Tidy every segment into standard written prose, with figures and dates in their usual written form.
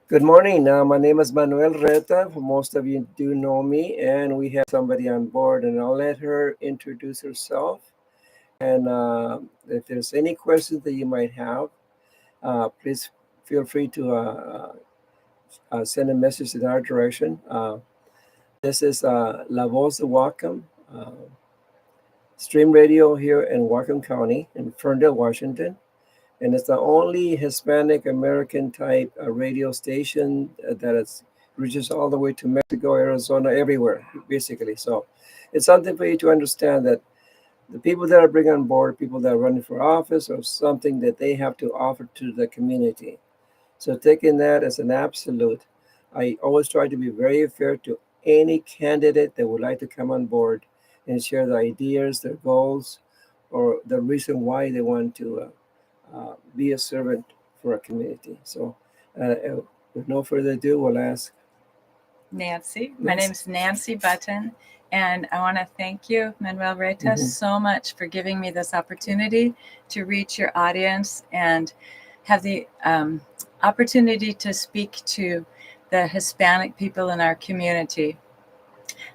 Good morning. My name is Manuel Reta. Most of you do know me, and we have somebody on board, and I'll let her introduce herself. And if there's any questions that you might have, please feel free to send a message in our direction. This is La Voz De Whatcom, stream radio here in Whatcom County in Ferndale, Washington. And it's the only Hispanic American type radio station that reaches all the way to Mexico, Arizona, everywhere, basically. So it's something for you to understand that the people that are bringing on board, people that are running for office, or something that they have to offer to the community. So taking that as an absolute, I always try to be very fair to any candidate that would like to come on board and share their ideas, their goals, or the reason why they want to be a servant for a community. So with no further ado, we'll ask Nancy. My name is Nancy Button, and I want to thank you, Manuel Reta, so much for giving me this opportunity to reach your audience and have the opportunity to speak to the Hispanic people in our community.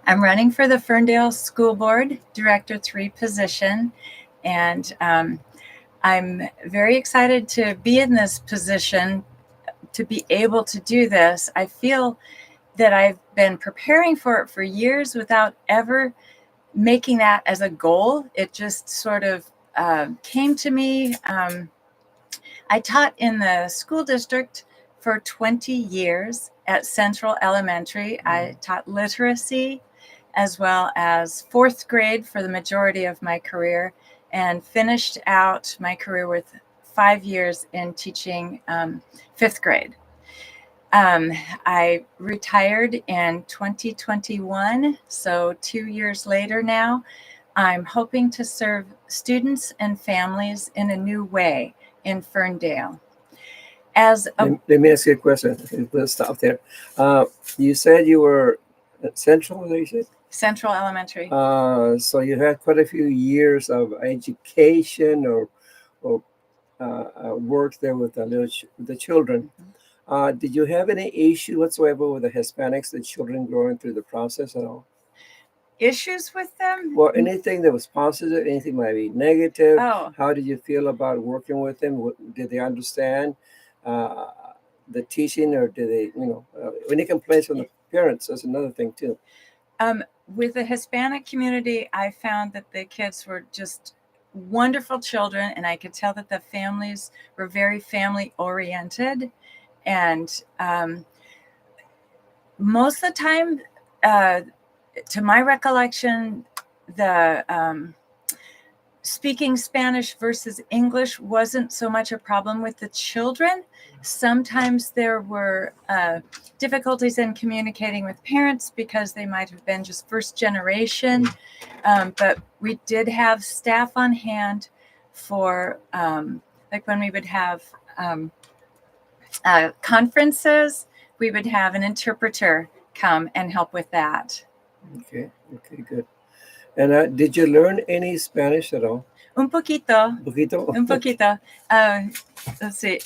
I'm running for the Ferndale School Board Director 3 position, and I'm very excited to be in this position, to be able to do this. I feel that I've been preparing for it for years without ever making that as a goal. It just sort of came to me. I taught in the school district for 20 years at Central Elementary. I taught literacy as well as fourth grade for the majority of my career, and finished out my career with 5 years in teaching fifth grade. I retired in 2021, so 2 years later now. I'm hoping to serve students and families in a new way in Ferndale. Let me ask you a question. Let's stop there. You said you were at Central, you said? Central Elementary. So you had quite a few years of education or work there with the children. Did you have any issue whatsoever with the Hispanics, the children growing through the process at all? Issues with them? Well, anything that was positive, anything might be negative. Oh. How did you feel about working with them? Did they understand the teaching, or did they, any complaints from the parents? That's another thing too. With the Hispanic community, I found that the kids were just wonderful children, and I could tell that the families were very family oriented. And most of the time, to my recollection, the speaking Spanish versus English wasn't so much a problem with the children. Sometimes there were difficulties in communicating with parents because they might have been just first generation. But we did have staff on hand for, like when we would have conferences, we would have an interpreter come and help with that. Okay, good. And did you learn any Spanish at all? Un poquito. Un poquito. Let's see.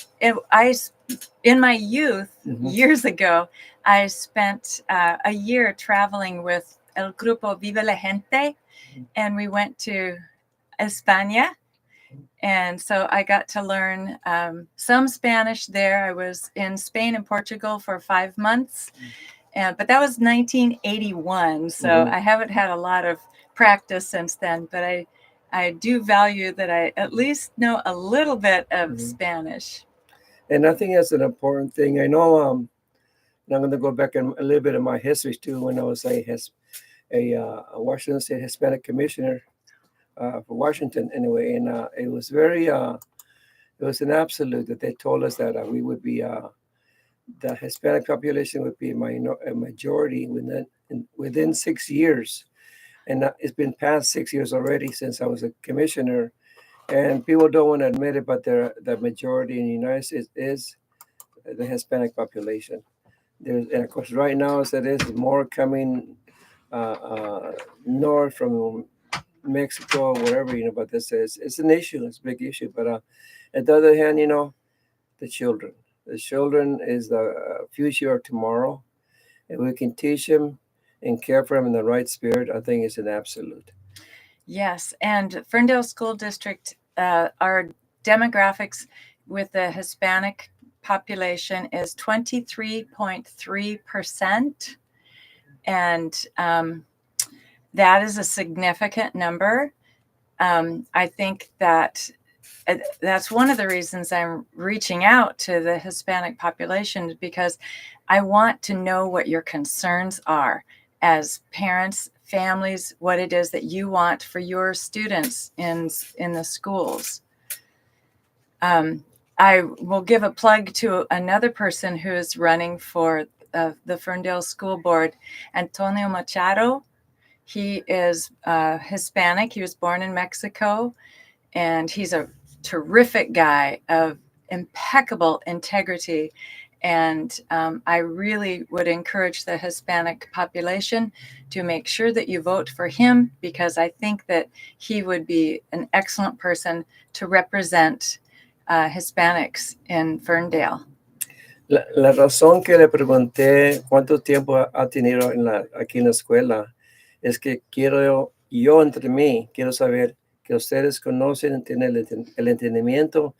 In my youth, years ago, I spent a year traveling with El Grupo Vive la Gente, and we went to España. And so I got to learn some Spanish there. I was in Spain and Portugal for 5 months, but that was 1981. So I haven't had a lot of practice since then, but I do value that I at least know a little bit of Spanish. And I think that's an important thing. I know, and I'm going to go back a little bit of my history too. When I was a Washington State Hispanic Commissioner for Washington, anyway, and it was it was an absolute that they told us that we would be the Hispanic population would be a majority within 6 years. And it's been past 6 years already since I was a commissioner. And people don't want to admit it, but the majority in the United States is the Hispanic population. And of course, right now, as it is, more coming north from Mexico, wherever, but it's an issue. It's a big issue. But on the other hand, the children. The children is the future of tomorrow. If we can teach them and care for them in the right spirit, I think it's an absolute. Yes, and Ferndale School District, our demographics with the Hispanic population is 23.3%, and that is a significant number. I think that that's one of the reasons I'm reaching out to the Hispanic population, because I want to know what your concerns are as parents, families, what it is that you want for your students in the schools. I will give a plug to another person who is running for the Ferndale School Board, Antonio Machado. He is Hispanic. He was born in Mexico, and he's a terrific guy of impeccable integrity. And I really would encourage the Hispanic population to make sure that you vote for him, because I think that he would be an excellent person to represent Hispanics in Ferndale. La razón que le pregunté cuánto tiempo ha tenido aquí en la escuela es que quiero, yo entre mí, quiero saber que ustedes conocen, tienen el entendimiento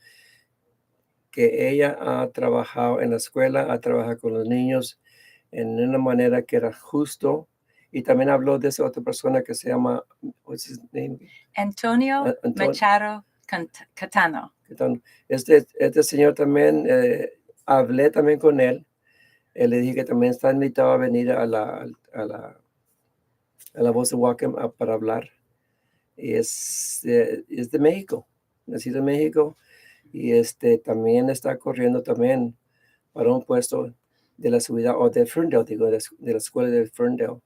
que ella ha trabajado en la escuela, ha trabajado con los niños en una manera que era justo. Y también habló de esa otra persona que se llama, what's his name? Antonio Machado Catano. Este señor también, hablé también con él. Le dije que también está invitado a venir a la Voz de Whatcom para hablar. Y es de México, nacido en México. Y también está corriendo también para un puesto de la ciudad, o de Ferndale, digo, de la escuela de Ferndale.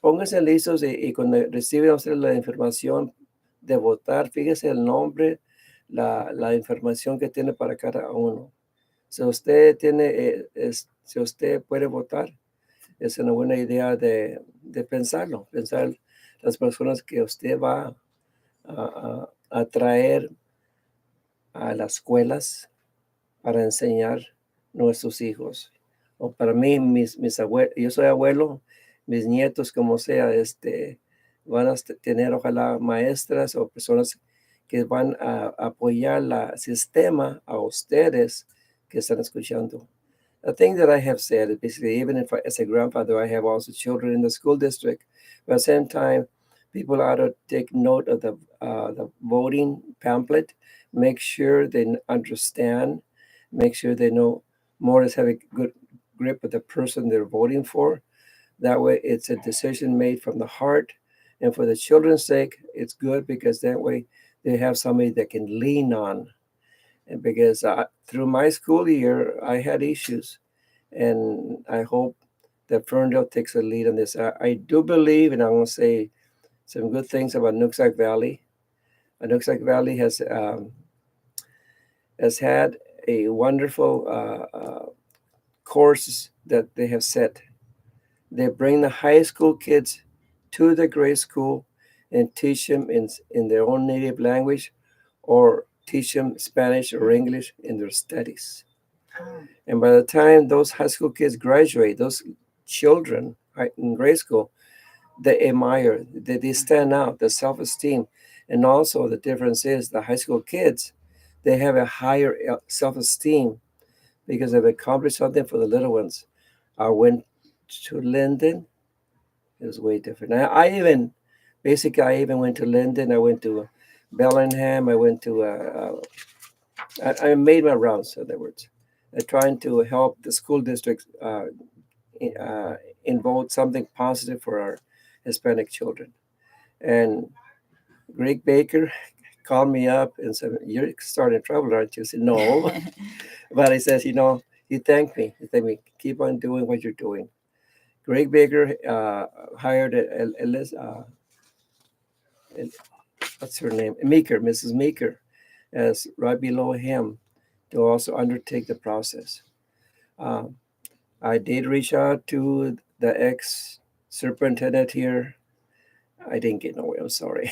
Pónganse listos y cuando reciben ustedes la información de votar, fíjese el nombre, la información que tiene para cada uno. Si usted si usted puede votar, es una buena idea de pensar las personas que usted va a traer a las escuelas para enseñar nuestros hijos. O para mí, mis abuelos, yo soy abuelo, mis nietos, como sea, van a tener ojalá maestras o personas que van a apoyar el sistema a ustedes que están escuchando. The thing that I have said is basically, even if as a grandfather, I have also children in the school district, but at the same time, people ought to take note of the voting pamphlet, make sure they understand, make sure they know more or less have a good grip of the person they're voting for. That way, it's a decision made from the heart. And for the children's sake, it's good because that way they have somebody that can lean on. And because through my school year, I had issues. And I hope that Ferndale takes a lead on this. I do believe, and I'm going to say some good things about Nooksack Valley. Nooksack Valley has had a wonderful course that they have set. They bring the high school kids to the grade school and teach them in their own native language, or teach them Spanish or English in their studies. And by the time those high school kids graduate, those children in grade school, they admire, they stand out, the self-esteem. And also the difference is the high school kids, they have a higher self-esteem because they've accomplished something for the little ones. I went to Linden. It was way different. I even went to Linden. I went to Bellingham. I went to, I made my rounds, in other words, trying to help the school districts involve something positive for our Hispanic children. And Greg Baker called me up and said, "You're starting trouble, aren't you?" I said, "No." But he says, he thanked me. He thanked me, "Keep on doing what you're doing." Greg Baker hired what's her name? Mrs. Meeker, as right below him to also undertake the process. I did reach out to the ex-superintendent here. I didn't get nowhere, I'm sorry.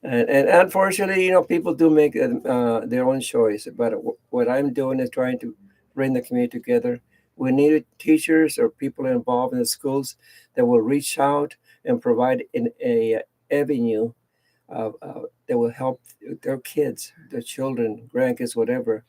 and unfortunately, people do make their own choice. But what I'm doing is trying to bring the community together. We need teachers or people involved in the schools that will reach out and provide a avenue that will help their kids, their children, grandkids, whatever,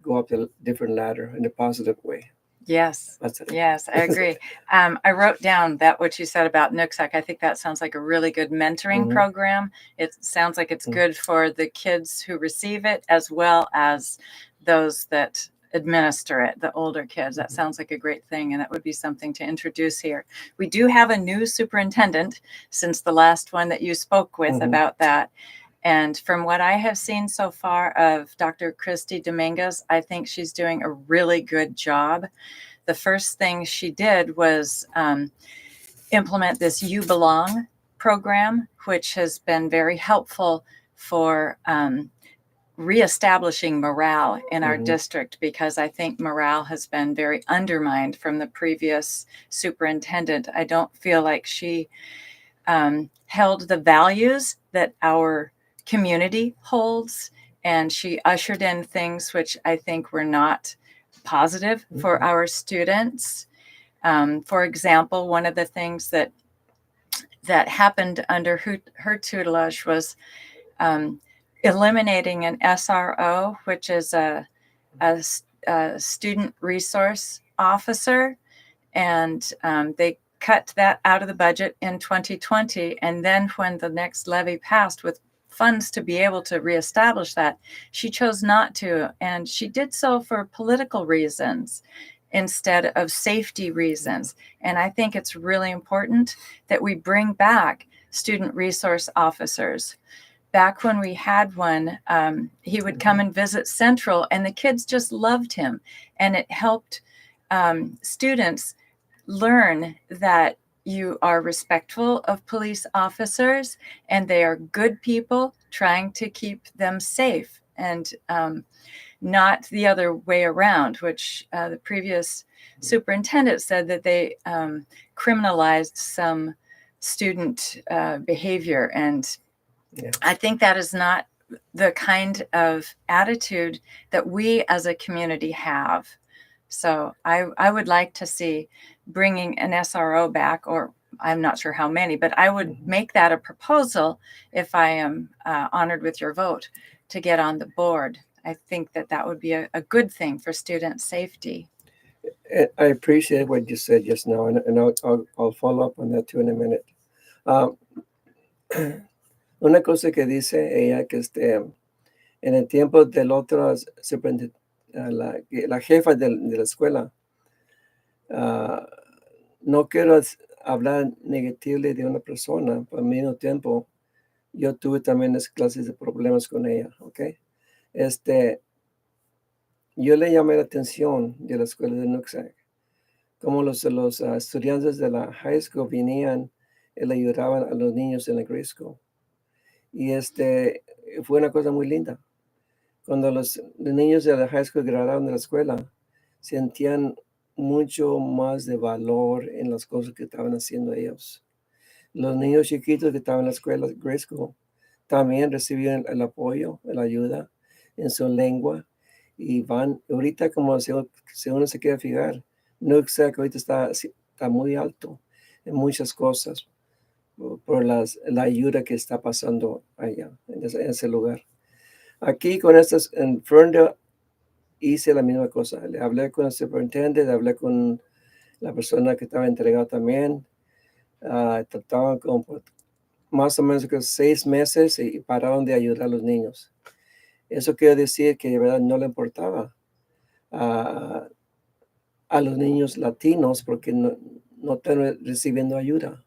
go up the different ladder in a positive way. Yes. That's it. Yes, I agree. I wrote down that what you said about Nooksack. I think that sounds like a really good mentoring Mhm. program. It sounds like it's Mhm. good for the kids who receive it as well as those that administer it, the older kids. That Mhm. sounds like a great thing, and that would be something to introduce here. We do have a new superintendent since the last one that you spoke with Mhm. about that. And from what I have seen so far of Dr. Christy Dominguez, I think she's doing a really good job. The first thing she did was implement this You Belong program, which has been very helpful for reestablishing morale in our Mhm. district, because I think morale has been very undermined from the previous superintendent. I don't feel like she held the values that our community holds, and she ushered in things which I think were not positive for Mhm. our students. For example, one of the things that happened under her tutelage was eliminating an SRO, which is a student resource officer, and they cut that out of the budget in 2020. And then when the next levy passed with funds to be able to reestablish that, she chose not to, and she did so for political reasons instead of safety reasons. And I think it's really important that we bring back student resource officers. Back when we had one, he would come and visit Central, and the kids just loved him, and it helped students learn that you are respectful of police officers and they are good people trying to keep them safe, and not the other way around, which the previous superintendent said that they criminalized some student behavior. And Yeah. I think that is not the kind of attitude that we as a community have. So I would like to see bringing an SRO back, or I'm not sure how many, but I would Mhm. make that a proposal if I am honored with your vote to get on the board. I think that that would be a good thing for student safety. I appreciate what you said just now, and I'll follow up on that too in a minute. Um, una cosa que dice ella que en el tiempo del otro la jefa de la escuela, ah, no quiero hablar negativo de una persona, pero al mismo tiempo yo tuve también esas clases de problemas con ella, ¿ok? Yo le llamé la atención de la escuela de Nooksack, como los estudiantes de la high school venían y le ayudaban a los niños en la grade school. Y fue una cosa muy linda. Cuando los niños de la high school graduaron de la escuela, sentían mucho más de valor en las cosas que estaban haciendo ellos. Los niños chiquitos que estaban en la escuela grade school también recibieron el apoyo, la ayuda en su lengua, y van, ahorita como si uno se quiere fijar, Nooksack ahorita está muy alto en muchas cosas por la ayuda que está pasando allá, en ese lugar. Aquí con en Ferndale hice la misma cosa. Le hablé con el superintendente, hablé con la persona que estaba entregada también. Trataban como por más o menos que 6 meses y pararon de ayudar a los niños. Eso quiere decir que de verdad no le importaba a los niños latinos porque no están recibiendo ayuda.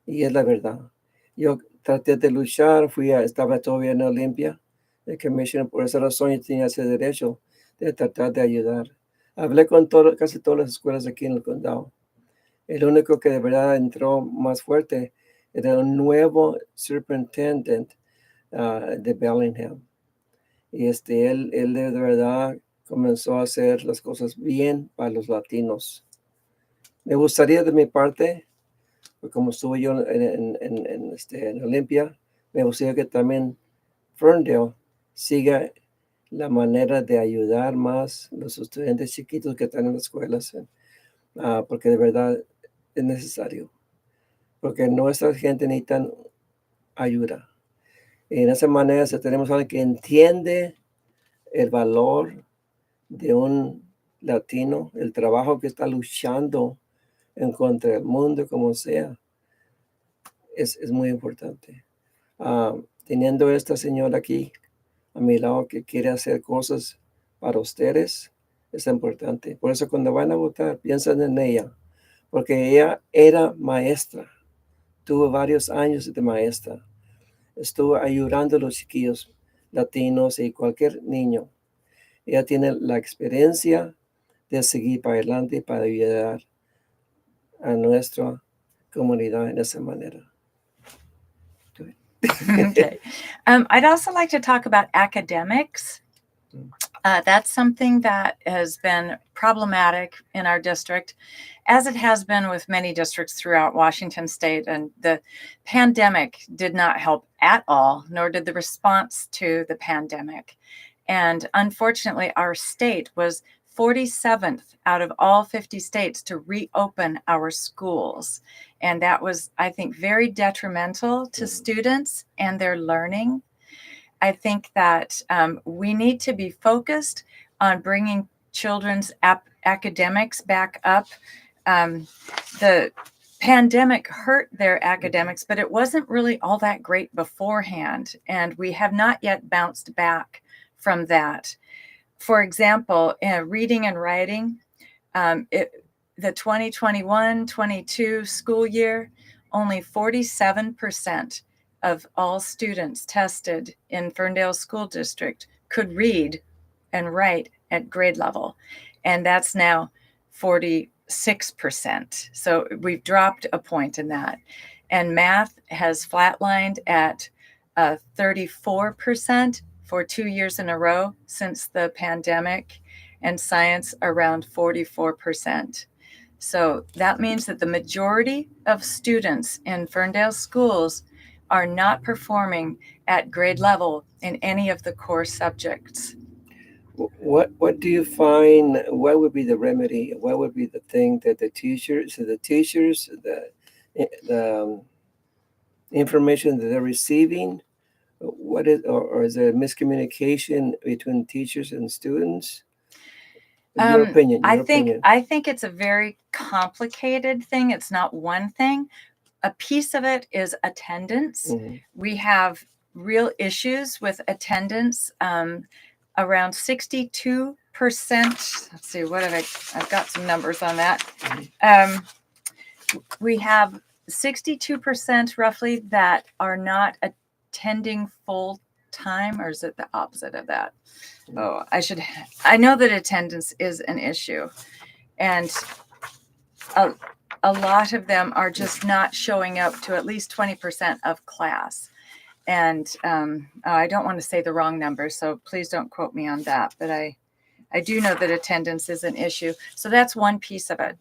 Y es la verdad. Yo traté de luchar, estaba todavía en Olimpia, el commission, por esa razón yo tenía ese derecho de tratar de ayudar. Hablé con casi todas las escuelas aquí en el condado. El único que de verdad entró más fuerte era un nuevo superintendent de Bellingham. Y él de verdad comenzó a hacer las cosas bien para los latinos. Me gustaría de mi parte, pues como estuve yo en Olimpia, me gustaría que también Ferndale siga la manera de ayudar más los estudiantes chiquitos que están en las escuelas, porque de verdad es necesario, porque nuestra gente necesita ayuda. Y en esa manera, si tenemos a alguien que entiende el valor de un latino, el trabajo que está luchando en contra del mundo, como sea, es muy importante. Teniendo esta señora aquí a mi lado que quiere hacer cosas para ustedes, es importante. Por eso cuando van a votar, piensen en ella, porque ella era maestra, tuvo varios años de maestra, estuvo ayudando a los chiquillos latinos y cualquier niño. Ella tiene la experiencia de seguir para adelante para ayudar a nuestra comunidad en esa manera. Okay. I'd also like to talk about academics. That's something that has been problematic in our district, as it has been with many districts throughout Washington state. And the pandemic did not help at all, nor did the response to the pandemic. And unfortunately, our state was 47th out of all 50 states to reopen our schools. And that was, I think, very detrimental to students and their learning. I think that we need to be focused on bringing children's academics back up. The pandemic hurt their academics, but it wasn't really all that great beforehand. And we have not yet bounced back from that. For example, reading and writing, the 2021-22 school year, only 47% of all students tested in Ferndale School District could read and write at grade level. And that's now 46%. So we've dropped a point in that. And math has flatlined at 34% for 2 years in a row since the pandemic, and science around 44%. So that means that the majority of students in Ferndale schools are not performing at grade level in any of the core subjects. What do you find, what would be the remedy? What would be the thing that the teachers, the information that they're receiving, what is, or is there miscommunication between teachers and students? Your opinion. I think it's a very complicated thing. It's not one thing. A piece of it is attendance. Mm-hmm. We have real issues with attendance. Around 62%. Let's see, what have I've got some numbers on that. We have 62% roughly that are not attending full time, or is it the opposite of that? Oh, I know that attendance is an issue, and a lot of them are just not showing up to at least 20% of class. And I don't want to say the wrong number, so please don't quote me on that. But I do know that attendance is an issue. So that's one piece of it.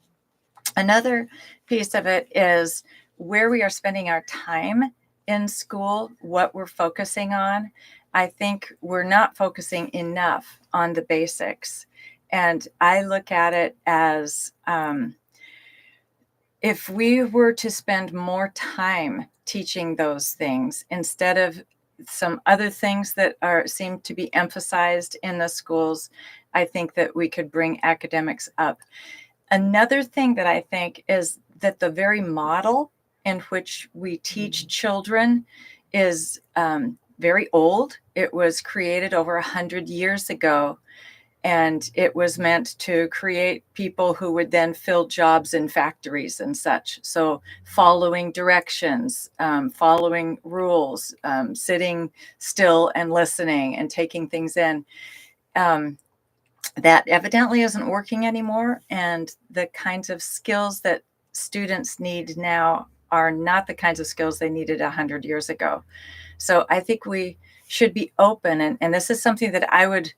Another piece of it is where we are spending our time in school, what we're focusing on. I think we're not focusing enough on the basics. And I look at it as if we were to spend more time teaching those things instead of some other things that seem to be emphasized in the schools, I think that we could bring academics up. Another thing that I think is that the very model in which we teach children is very old. It was created over 100 years ago, and it was meant to create people who would then fill jobs in factories and such. So following directions, following rules, sitting still and listening and taking things in. That evidently isn't working anymore. And the kinds of skills that students need now are not the kinds of skills they needed 100 years ago. So I think we should be open. And this is something that I would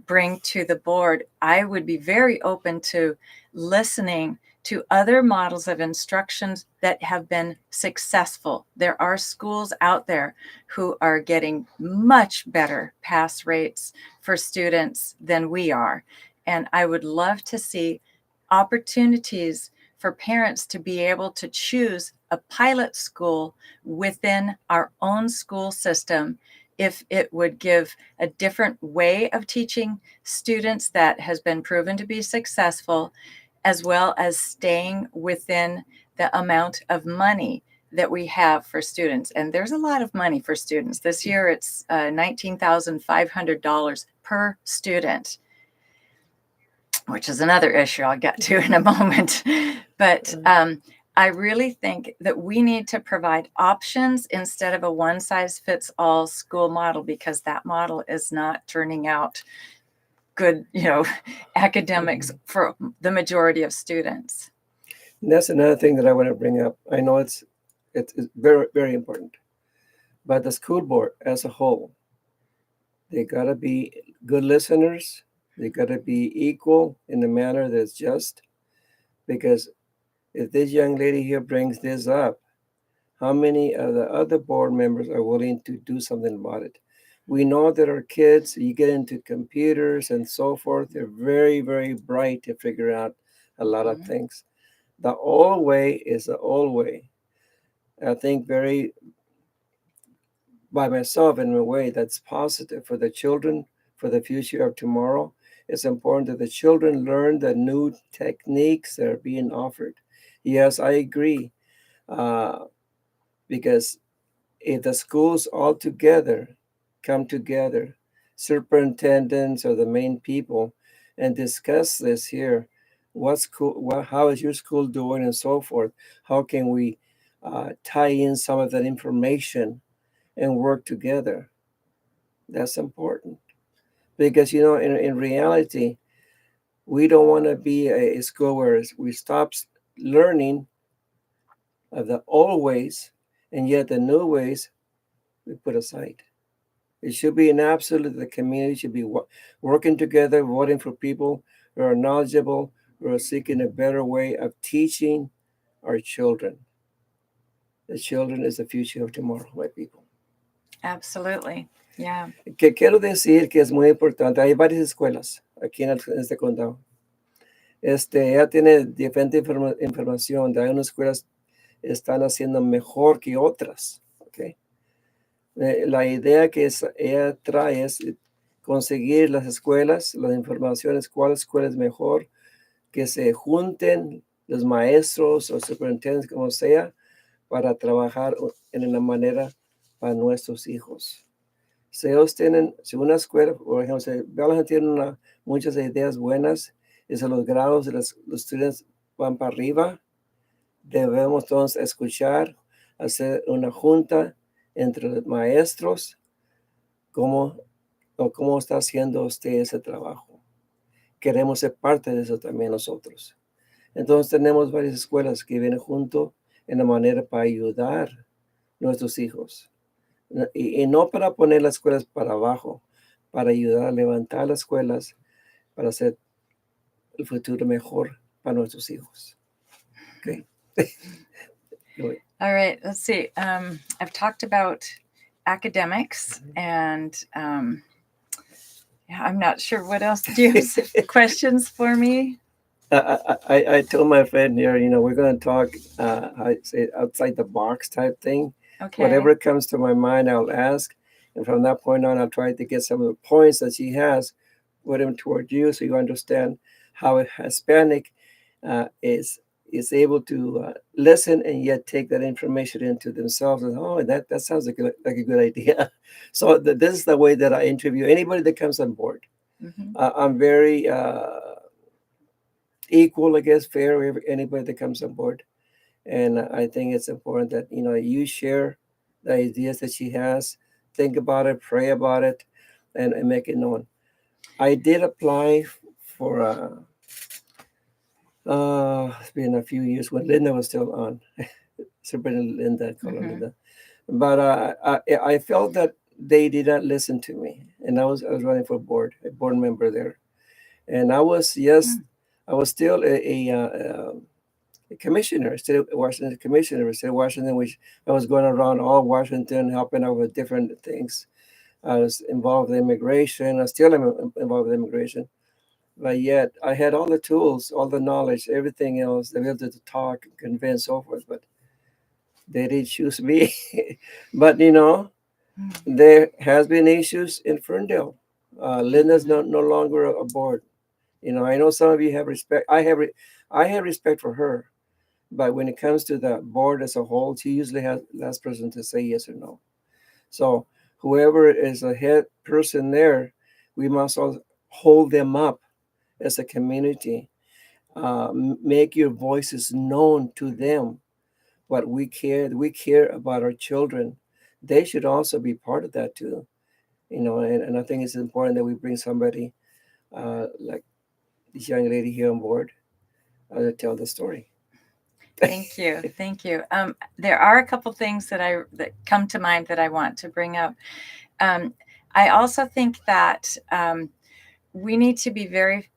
bring to the board, I would be very open to listening to other models of instructions that have been successful. There are schools out there who are getting much better pass rates for students than we are. And I would love to see opportunities for parents to be able to choose a pilot school within our own school system if it would give a different way of teaching students that has been proven to be successful, as well as staying within the amount of money that we have for students. And there's a lot of money for students. This year it's $19,500 per student, which is another issue I'll get to in a moment. But I really think that we need to provide options instead of a one-size-fits-all school model, because that model is not turning out good, academics for the majority of students. And that's another thing that I want to bring up. I know it's very, very important. But the school board as a whole, they got to be good listeners. They got to be equal in a manner that's just. Because if this young lady here brings this up, how many of the other board members are willing to do something about it? We know that our kids, you get into computers and so forth, they're very, very bright to figure out a lot of things. The old way is the old way. I think very, by myself in a way that's positive for the children, for the future of tomorrow. It's important that the children learn the new techniques that are being offered. Yes, I agree. Because if the schools all together come together, superintendents or the main people, and discuss this here, how is your school doing and so forth, how can we tie in some of that information and work together? That's important. Because, in reality, we don't want to be a school where we stop learning of the old ways, and yet the new ways we put aside. It should be an absolute, the community should be working together, voting for people who are knowledgeable, who are seeking a better way of teaching our children. The children is the future of tomorrow, my people. Absolutely. Yeah. Que quiero decir que es muy importante. Hay varias escuelas aquí en este condado. Ella tiene diferente información. Hay unas escuelas están haciendo mejor que otras. ¿Okay? La idea que ella trae es conseguir las escuelas, las informaciones, cuál escuela es mejor, que se junten los maestros o superintendentes, como sea, para trabajar en una manera para nuestros hijos. Si una escuela, por ejemplo, si Belleville tiene muchas ideas buenas, y si los grados de los estudiantes van para arriba, debemos entonces escuchar, hacer una junta entre los maestros, cómo está haciendo usted ese trabajo. Queremos ser parte de eso también nosotros. Entonces tenemos varias escuelas que vienen junto en la manera para ayudar a nuestros hijos. Y no para poner las escuelas para abajo, para ayudar a levantar las escuelas, para hacer el futuro mejor para nuestros hijos. Okay. All right, let's see. I've talked about academics, and I'm not sure what else. Do you have questions for me? I told my friend here, we're going to talk, I say, outside the box type thing. Okay. Whatever comes to my mind, I'll ask. And from that point on, I'll try to get some of the points that she has, put them toward you so you understand how a Hispanic is able to listen and yet take that information into themselves. And, that sounds like a good idea. So this is the way that I interview anybody that comes on board. Mm-hmm. I'm very equal, I guess, fair with anybody that comes on board. And I think it's important that, you share the ideas that she has, think about it, pray about it, and make it known. I did apply for, it's been a few years when Linda was still on, Superintendent Linda, call her Linda. But I felt that they did not listen to me. And I was running for a board member there. And I was, yes, I was still a commissioner, still a Washington commissioner, still Washington, which I was going around all Washington helping out with different things. I was involved in immigration. I still am involved in immigration. But yet I had all the tools, all the knowledge, everything else, the ability to talk, convince, so forth. But they didn't choose me. But there has been issues in Ferndale. Linda's no longer aboard. I know some of you have respect. I have respect for her, but when it comes to the board as a whole, she usually has the last person to say yes or no. So whoever is a head person there, we must all hold them up as a community. Make your voices known to them. What we care about our children. They should also be part of that too. And I think it's important that we bring somebody like this young lady here on board to tell the story. Thank you. Thank you. There are a couple things that come to mind that I want to bring up. I also think that we need to be very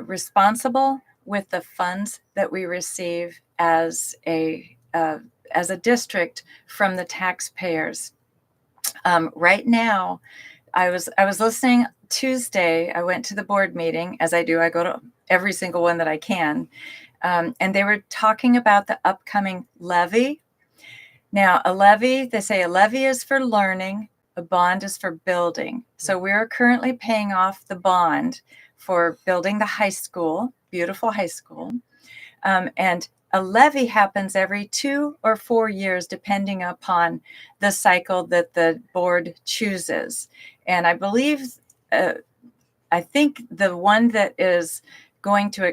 responsible with the funds that we receive as a district from the taxpayers. Right now, I was listening Tuesday. I went to the board meeting, as I do. I go to every single one that I can. And they were talking about the upcoming levy. Now, they say a levy is for learning, a bond is for building. So we're currently paying off the bond for building the high school, beautiful high school. And a levy happens every 2 or 4 years, depending upon the cycle that the board chooses. And I believe, I think the one that is going to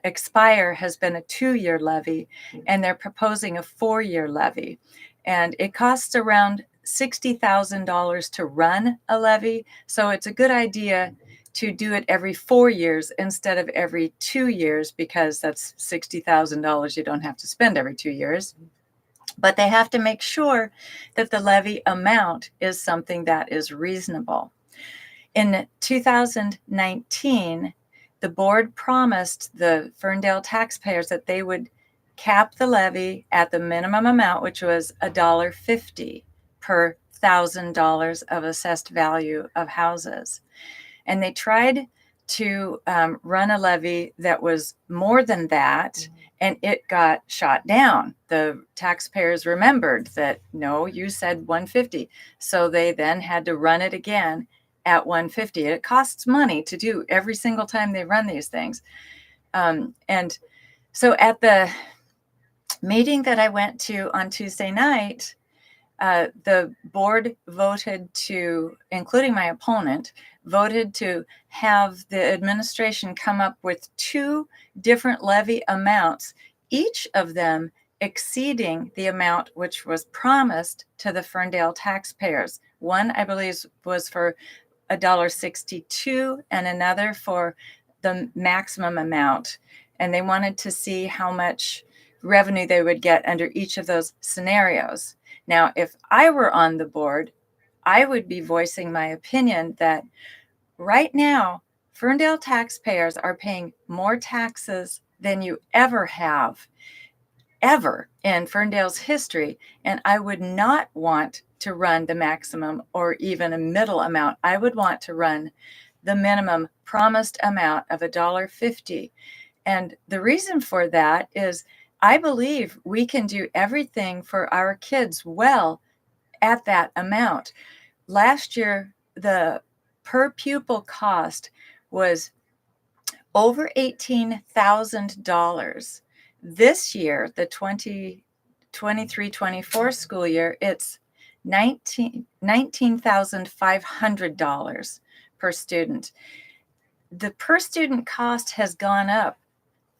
expire has been a 2-year levy, and they're proposing a 4-year levy. And it costs around $60,000 to run a levy. So it's a good idea to do it every 4 years instead of every 2 years, because that's $60,000 you don't have to spend every 2 years. But they have to make sure that the levy amount is something that is reasonable. In 2019, the board promised the Ferndale taxpayers that they would cap the levy at the minimum amount, which was $1.50 per $1,000 of assessed value of houses. And they tried to run a levy that was more than that, and it got shot down. The taxpayers remembered that, no, you said 150. So they then had to run it again at 150. It costs money to do every single time they run these things. And so at the meeting that I went to on Tuesday night, the board voted to, including my opponent, voted to have the administration come up with 2 different levy amounts, each of them exceeding the amount which was promised to the Ferndale taxpayers. One, I believe, was for $1.62 and another for the maximum amount. And they wanted to see how much revenue they would get under each of those scenarios. Now, if I were on the board, I would be voicing my opinion that right now, Ferndale taxpayers are paying more taxes than you ever have, ever in Ferndale's history. And I would not want to run the maximum or even a middle amount. I would want to run the minimum promised amount of $1.50. And the reason for that is I believe we can do everything for our kids well at that amount. Last year, the per pupil cost was over $18,000. This year, the 2023-24 school year, it's $19,500 per student. The per student cost has gone up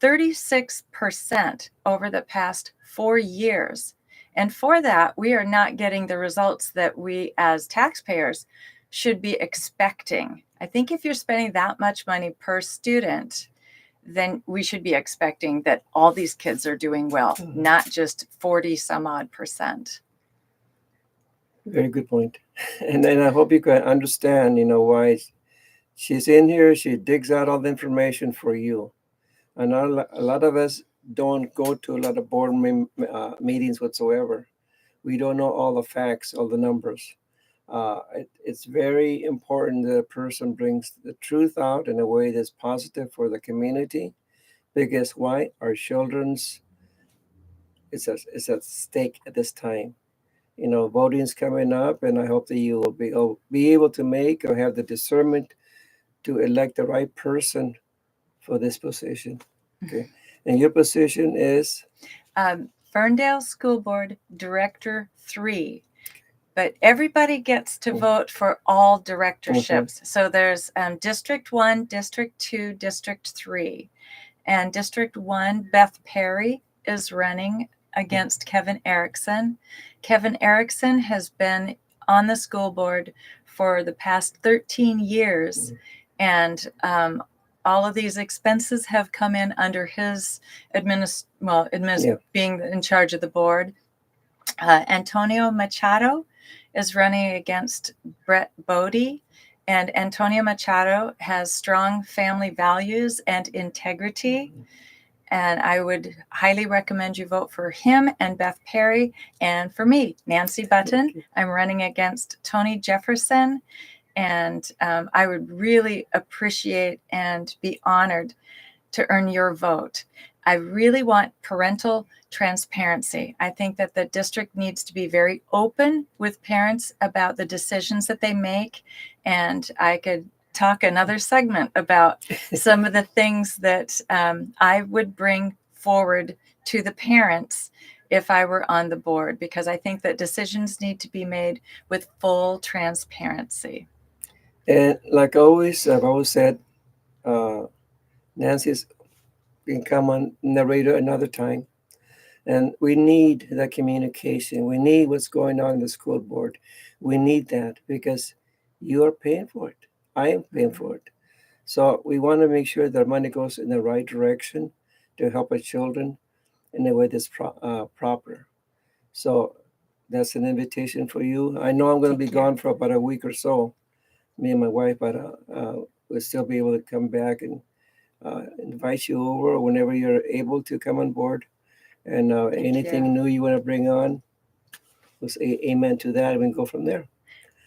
36% over the past 4 years. And for that, we are not getting the results that we as taxpayers should be expecting. I think if you're spending that much money per student, then we should be expecting that all these kids are doing well, not just 40 some odd percent. Very good point. And then I hope you can understand, why she's in here. She digs out all the information for you. And a lot of us don't go to a lot of board meetings whatsoever. We don't know all the facts, all the numbers. It's very important that a person brings the truth out in a way that's positive for the community. Because why? Our children's it's at stake at this time. Voting's coming up, and I hope that you will be able to make or have the discernment to elect the right person for this position. Okay, and your position is Ferndale School Board Director 3. But everybody gets to vote for all directorships. So there's District 1, District 2, District 3. And District 1, Beth Perry is running against Kevin Erickson. Kevin Erickson has been on the school board for the past 13 years. And all of these expenses have come in under his being in charge of the board. Antonio Machado is running against Brett Bodie. And Antonio Machado has strong family values and integrity. And I would highly recommend you vote for him and Beth Perry. And for me, Nancy Button, I'm running against Tony Jefferson. And I would really appreciate and be honored to earn your vote. I really want parental transparency. I think that the district needs to be very open with parents about the decisions that they make. And I could talk another segment about some of the things that I would bring forward to the parents if I were on the board, because I think that decisions need to be made with full transparency. And like always, I've always said, Nancy's can come on narrator another time. And we need that communication. We need what's going on in the school board. We need that because you are paying for it. I am paying for it. So we want to make sure that money goes in the right direction to help our children in a way that's proper. So that's an invitation for you. I know I'm going to be gone for about a week or so, me and my wife, but we'll still be able to come back and invite you over whenever you're able to come on board. And anything new you want to bring on, we'll say amen to that, and we can go from there.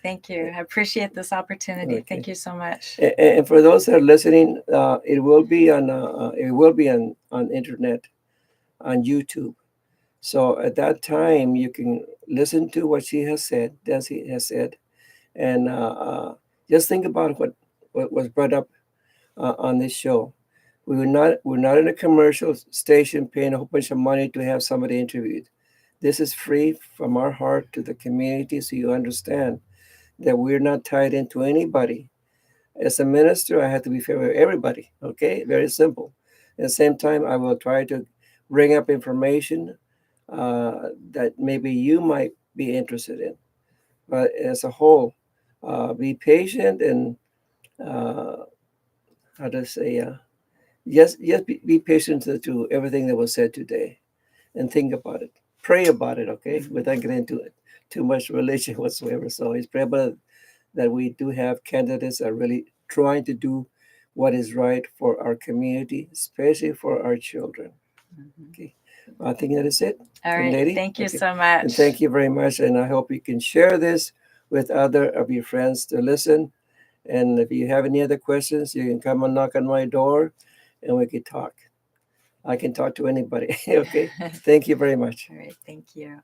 Thank you. I appreciate this opportunity. Okay. Thank you so much. And for those that are listening, it will be on internet, on YouTube. So at that time, you can listen to what she has said, Nancy has said, and just think about what was brought up on this show. We're not in a commercial station paying a whole bunch of money to have somebody interviewed. This is free from our heart to the community, so you understand that we're not tied into anybody. As a minister, I have to be fair with everybody. Okay, very simple. At the same time, I will try to bring up information that maybe you might be interested in. But as a whole, be patient and how to say. Yes, be patient to everything that was said today and think about it. Pray about it, okay? Without getting into it too much religion whatsoever. So it's pray about it, that we do have candidates that are really trying to do what is right for our community, especially for our children. Okay. I think that is it. All right. Lady. Thank you so much. And thank you very much. And I hope you can share this with other of your friends to listen. And if you have any other questions, you can come and knock on my door and we can talk. I can talk to anybody. Okay. Thank you very much. All right. Thank you.